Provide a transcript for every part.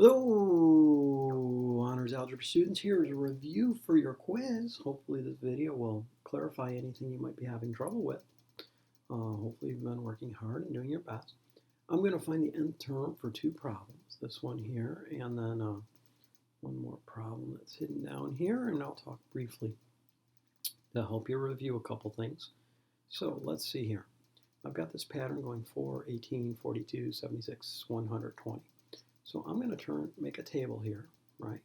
Hello, Honors Algebra students. Here is a review for your quiz. Hopefully this video will clarify anything you might be having trouble with. Hopefully you've been working hard and doing your best. I'm going to find the nth term for two problems, this one here and then one more problem that's hidden down here, and I'll talk briefly to help you review a couple things. So let's see here. I've got this pattern going 4, 18, 42, 76, 120. So I'm going to make a table here, right?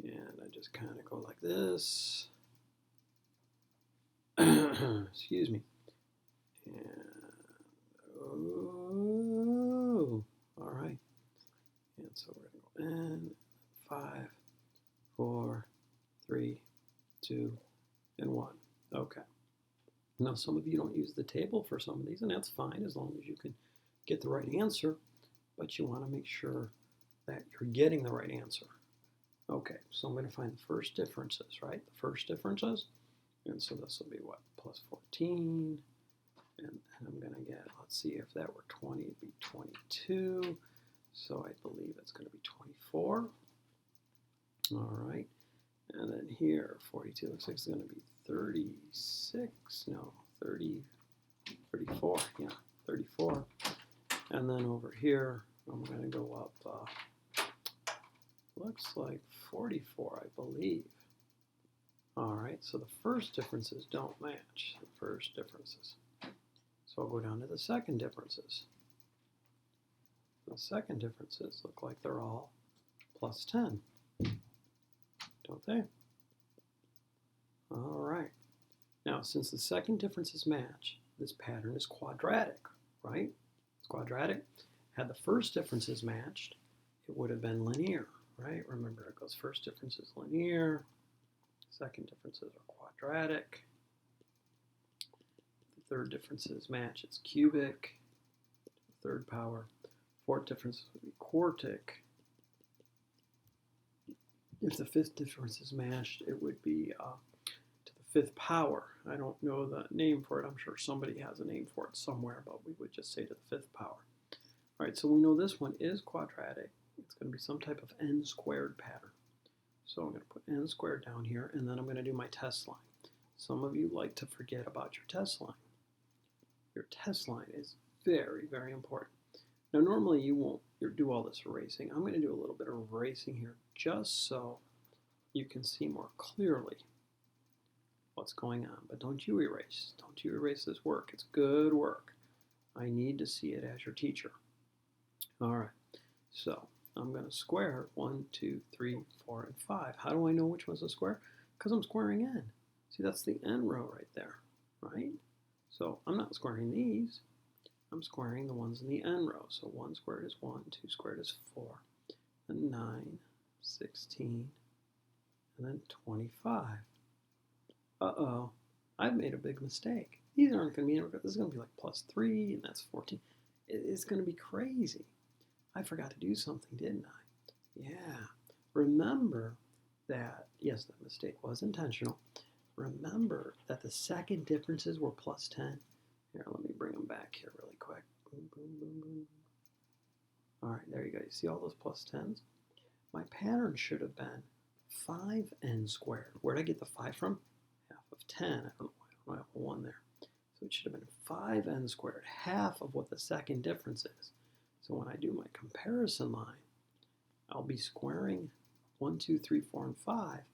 And I just kind of go like this. Excuse me. And, oh, all right. And so we're going to go N, 5, 4, 3, 2, and 1. Okay. Now some of you don't use the table for some of these, and that's fine as long as you can get the right answer. But you want to make sure that you're getting the right answer. Okay, so I'm going to find the first differences, right? The first differences. And so this will be what? Plus 14. And I'm going to get, let's see, if that were 20, it'd be 22. So I believe it's going to be 24. All right. And then here, 42 looks like it's going to be 36. No, 34. Yeah, 34. And then over here, I'm going to go up, looks like 44, I believe. All right, so the first differences don't match the first differences. So I'll go down to the second differences. The second differences look like they're all plus 10, don't they? All right. Now, since the second differences match, this pattern is quadratic, right? It's quadratic. Had the first differences matched, it would have been linear, right? Remember, it goes first difference is linear, second differences are quadratic, the third differences match, it's cubic, third power, fourth difference would be quartic. If the fifth difference is matched, it would be to the fifth power. I don't know the name for it. I'm sure somebody has a name for it somewhere, but we would just say to the fifth power. All right, so we know this one is quadratic. It's going to be some type of n squared pattern. So I'm going to put n squared down here, and then I'm going to do my test line. Some of you like to forget about your test line. Your test line is very, very important. Now, normally you won't do all this erasing. I'm going to do a little bit of erasing here just so you can see more clearly what's going on. But don't you erase. Don't you erase this work. It's good work. I need to see it as your teacher. All right, so I'm going to square 1, 2, 3, 4, and 5. How do I know which one's a square? Because I'm squaring n. See, that's the n row right there, right? So I'm not squaring these. I'm squaring the ones in the n row. So 1 squared is 1, 2 squared is 4, and 9, 16, and then 25. Uh-oh, I've made a big mistake. These aren't going to be, this is going to be like plus 3, and that's 14. It's going to be crazy. I forgot to do something, didn't I? Yeah. Remember that, yes, that mistake was intentional. Remember that the second differences were plus 10. Here, let me bring them back here really quick. Boom, boom, boom, boom. All right, there you go. You see all those plus 10s? My pattern should have been 5n squared. Where did I get the 5 from? Half of 10. I don't know why I don't have a 1 there. So it should have been 5n squared, half of what the second difference is. So when I do my comparison line, I'll be squaring 1, 2, 3, 4, and 5,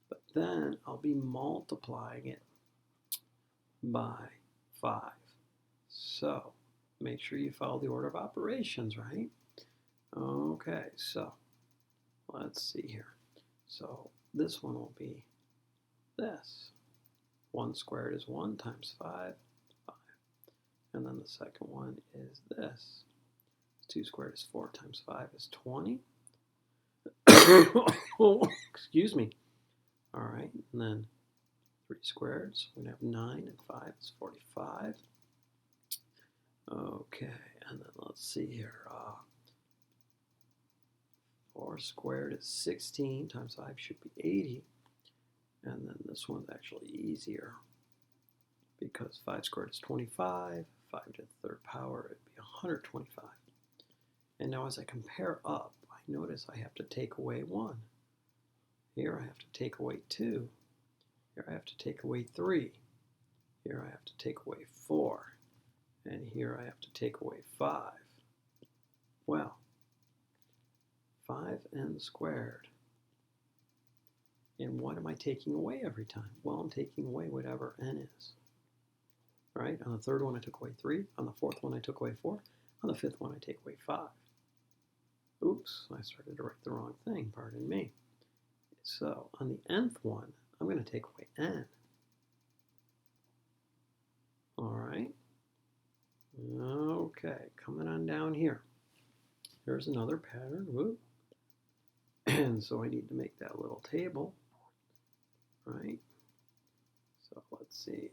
but then I'll be multiplying it by 5. So make sure you follow the order of operations, right? Okay, so let's see here. So this one will be this. 1 squared is 1 times 5, 5. And then the second one is this. 2 squared is 4 times 5 is 20. Excuse me. All right, and then 3 squared, so we're going to have 9, and 5 is 45. Okay, and then let's see here. 4 squared is 16 times 5 should be 80. And then this one's actually easier because 5 squared is 25. 5 to the third power, it'd be 125. And now as I compare up, I notice I have to take away 1. Here I have to take away 2. Here I have to take away 3. Here I have to take away 4. And here I have to take away 5. Well, 5n squared. And what am I taking away every time? Well, I'm taking away whatever n is. Right? On the third one, I took away 3. On the fourth one, I took away 4. On the fifth one, I take away 5. Oops, I started to write the wrong thing, pardon me. So on the nth one, I'm going to take away n. All right. Okay, coming on down here. Here's another pattern. Whoop. And so I need to make that little table. Right? So let's see.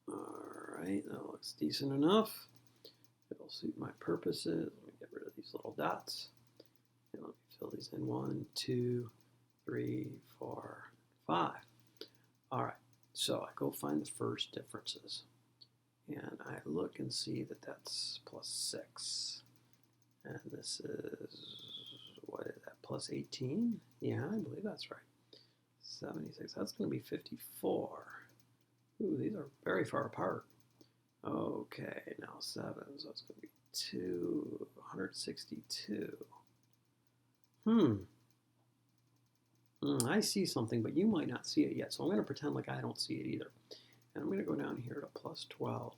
Alright, that looks decent enough. It'll suit my purposes. Let me get rid of these little dots. And let me fill these in. 1, 2, 3, 4, 5. Alright, so I go find the first differences. And I look and see that that's plus 6. And this is, what is that, plus 18? Yeah, I believe that's right. 76, that's going to be 54. Ooh, these are very far apart. Okay, now 7, so it's going to be 162. I see something, but you might not see it yet, so I'm going to pretend like I don't see it either. And I'm going to go down here to plus 12.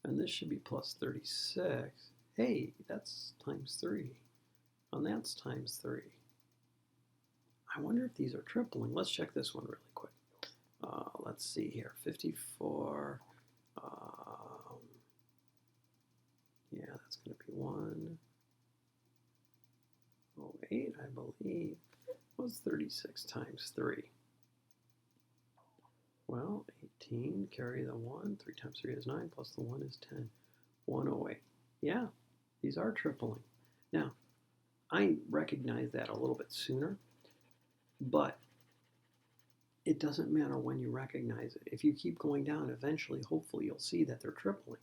And this should be plus 36. Hey, that's times 3. And that's times 3. I wonder if these are tripling. Let's check this one really quick. Let's see here. 54. Yeah, that's going to be 108, I believe. What's 36 times 3? Well, 18, carry the 1. 3 times 3 is 9, plus the 1 is 10. 108. Yeah, these are tripling. Now, I recognize that a little bit sooner, but it doesn't matter when you recognize it. If you keep going down, eventually, hopefully, you'll see that they're tripling.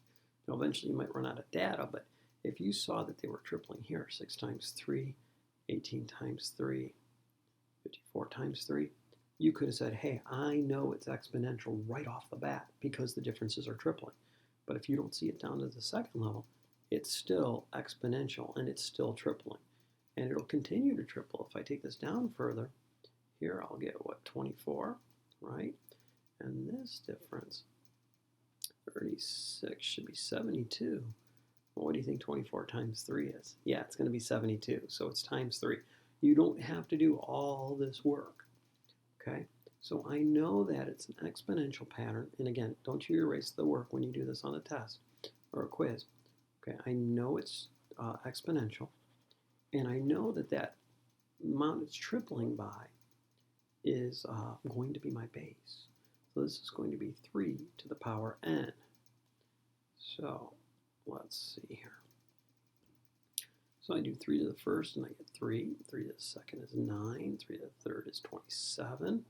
Now, eventually, you might run out of data, but if you saw that they were tripling here, 6 times 3, 18 times 3, 54 times 3, you could have said, hey, I know it's exponential right off the bat because the differences are tripling. But if you don't see it down to the second level, it's still exponential and it's still tripling. And it'll continue to triple. If I take this down further, here I'll get, what, 24, right? And this difference, 36, should be 72. Well, what do you think 24 times 3 is? Yeah, it's going to be 72, so it's times 3. You don't have to do all this work, okay? So I know that it's an exponential pattern, and again, don't you erase the work when you do this on a test or a quiz. Okay, I know it's exponential, and I know that that amount it's tripling by is going to be my base. So this is going to be 3 to the power n. So let's see here. So I do 3 to the first and I get 3. 3 to the second is 9. 3 to the third is 27.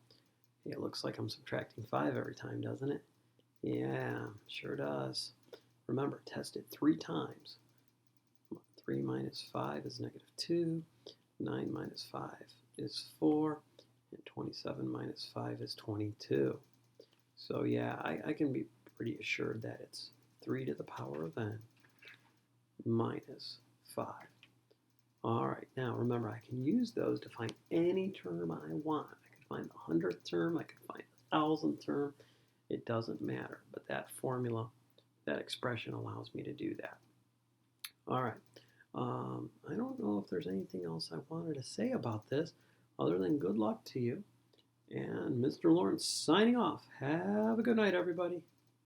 Hey, it looks like I'm subtracting 5 every time, doesn't it? Yeah, sure does. Remember, test it 3 times. 3 minus 5 is negative 2. 9 minus 5 is 4. And 27 minus 5 is 22. So yeah, I can be pretty assured that it's 3 to the power of n minus 5. All right, now remember, I can use those to find any term I want. I can find the 100th term, I can find the 1000th term. It doesn't matter, but that formula, that expression allows me to do that. All right, I don't know if there's anything else I wanted to say about this other than good luck to you. And Mr. Lawrence signing off. Have a good night, everybody.